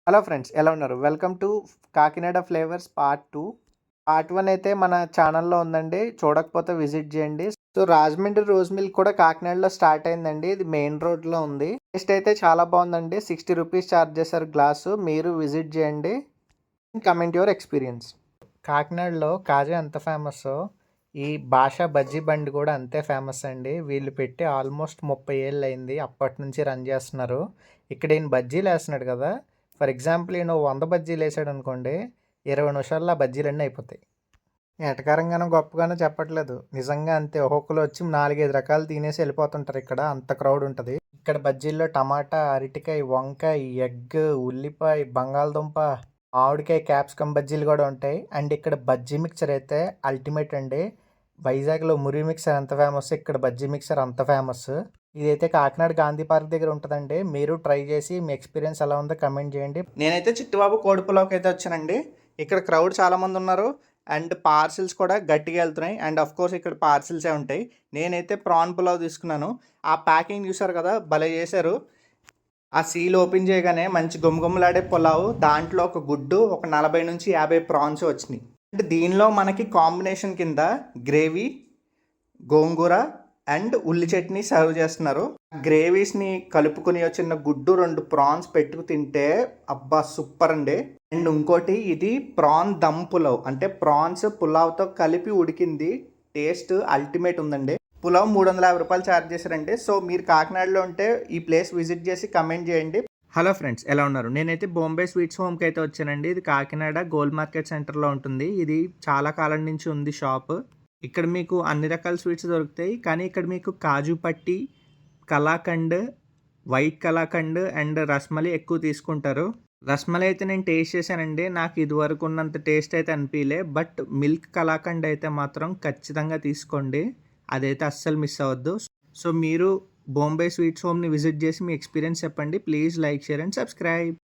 Hello friends, ఎలా ఉన్నారు? Welcome to Kakinada flavours part 2. Part 1 అయితే మన ఛానల్‌లో ఉందండి. చూడకపోతే విజిట్ చేయండి. సో, రాజమండ్రి రోజ్ మిల్క్ కూడా కాకినాడలో స్టార్ట్ అయిందండి. ఇది మెయిన్ రోడ్‌లో ఉంది. టేస్ట్ అయితే చాలా బాగుందండి. ₹60 చార్జ్ చేశారు గ్లాసు. మీరు విజిట్ చేయండి. Comment your experience. కాకినాడలో కాజా ఎంత ఫేమస్సో ఈ భాషా బజ్జీ బండి కూడా అంతే ఫేమస్ అండి. వీళ్ళు పెట్టి ఆల్మోస్ట్ 30 ఏళ్ళు అయింది. అప్పటి నుంచి రన్ చేస్తున్నారు. ఇక్కడ ఈయన బజ్జీలు వేస్తున్నాడు కదా! ఫర్ ఎగ్జాంపుల్ ఈయన 100 బజ్జీలు వేసాడు అనుకోండి, 20 నిమిషాల్లో ఆ బజ్జీలన్నీ అయిపోతాయి. ఎటకారంగానో గొప్పగానో చెప్పట్లేదు. నిజంగా అంతే. ఒక్కొక్కరు వచ్చి 4, 5 రకాలు తినేసి వెళ్ళిపోతుంటారు. ఇక్కడ అంత క్రౌడ్ ఉంటుంది. ఇక్కడ బజ్జీల్లో టమాటా, అరటికాయ, వంకాయ, ఎగ్, ఉల్లిపాయ, బంగాళదుంప, మామిడికాయ, క్యాప్సికమ్ బజ్జీలు కూడా ఉంటాయి. అండ్ ఇక్కడ బజ్జీ మిక్చర్ అయితే అల్టిమేట్ అండి. వైజాగ్లో మురి మిక్సర్ ఎంత ఫేమస్, ఇక్కడ బజ్జీ మిక్సర్ అంత ఫేమస్. ఇదైతే కాకినాడ గాంధీ పార్క్ దగ్గర ఉంటుందండి. మీరు ట్రై చేసి మీ ఎక్స్పీరియన్స్ ఎలా ఉందో కమెంట్ చేయండి. నేనైతే చిట్టుబాబు కోడిపులోకి అయితే వచ్చానండి. ఇక్కడ క్రౌడ్ చాలామంది ఉన్నారు. అండ్ పార్సిల్స్ కూడా గట్టిగా వెళ్తున్నాయి. అండ్ ఆఫ్ కోర్స్ ఇక్కడ పార్సిల్సే ఉంటాయి. నేనైతే ప్రాన్ పులావ్ తీసుకున్నాను. ఆ ప్యాకింగ్ చూసారు కదా, భలే చేశారు. ఆ సీల్ ఓపెన్ చేయగానే మంచి గుమగుమలాడే పులావ్, దాంట్లో ఒక గుడ్డు, ఒక 40 నుంచి 50 ప్రాన్స్ వచ్చినాయి. అంటే దీనిలో మనకి కాంబినేషన్ కింద గ్రేవీ, గోంగూర అండ్ ఉల్లి చట్నీ సర్వ్ చేస్తున్నారు. గ్రేవీస్ని కలుపుకుని చిన్న గుడ్డు, 2 ప్రాన్స్ పెట్టుకు తింటే అబ్బా సూపర్ అండి. అండ్ ఇంకోటి, ఇది ప్రాన్ దమ్ పులావ్, అంటే ప్రాన్స్ పులావ్తో కలిపి ఉడికింది. టేస్ట్ అల్టిమేట్ ఉందండి. పులావ్ ₹350 ఛార్జ్ చేశారండి. సో మీరు కాకినాడలో ఉంటే ఈ ప్లేస్ విజిట్ చేసి కమెంట్ చేయండి. హలో ఫ్రెండ్స్, ఎలా ఉన్నారు? నేనైతే బాంబే స్వీట్స్ హోమ్కి అయితే వచ్చానండి. ఇది కాకినాడ గోల్డ్ మార్కెట్ సెంటర్లో ఉంటుంది. ఇది చాలా కాలం నుంచి ఉంది షాప్. ఇక్కడ మీకు అన్ని రకాల స్వీట్స్ దొరుకుతాయి. కానీ ఇక్కడ మీకు కాజు పట్టి, కలాకండ్, వైట్ కలాకండ్ అండ్ రస్మలై ఎక్కువ తీసుకుంటారు. రస్మలై అయితే నేను టేస్ట్ చేశానండి. నాకు ఇదివరకు ఉన్నంత టేస్ట్ అయితే అనిపించలే. బట్ మిల్క్ కలాకండ్ అయితే మాత్రం ఖచ్చితంగా తీసుకోండి. అదైతే అస్సలు మిస్ అవ్వద్దు. సో మీరు బాంబే స్వీట్స్ హోమ్ని విజిట్ చేసి మీ ఎక్స్పీరియన్స్ చెప్పండి. Please like, share and subscribe.